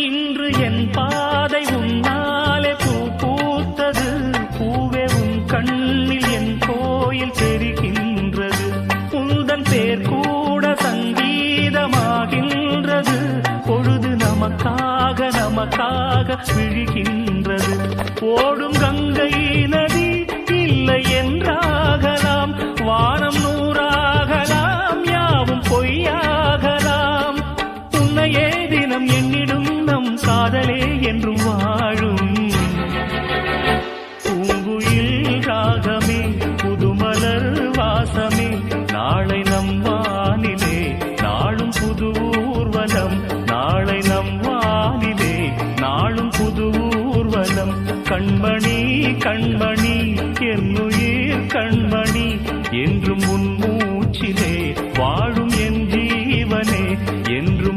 இன்று என் பாதை உன்னாலே பூ பூத்தது. பூவே உன் கண்ணில் என் கோயில் தெரிகின்றது. உந்தன் பேர் கூட சங்கீதமாகின்றது. பொழுது நமக்காக நமக்காக விழுகின்றது. ஓடும் கங்கை நதி இல்லை என்றாகலாம். வானம் நூறாகலாம், யாவும் பொய்யாகலாம். உன்னையே தினம் எண்ணிடும் நம் காதலே என்றும் வாழும். பூங்குயில் ராகமே, புதுமலர் வாசமே, நாளை நம் வானிலே நாளும் புது ஊர்வலம். நாளை நம் வானிலே நாளும் புது ஊர்வலம். கண்மணி கண்மணி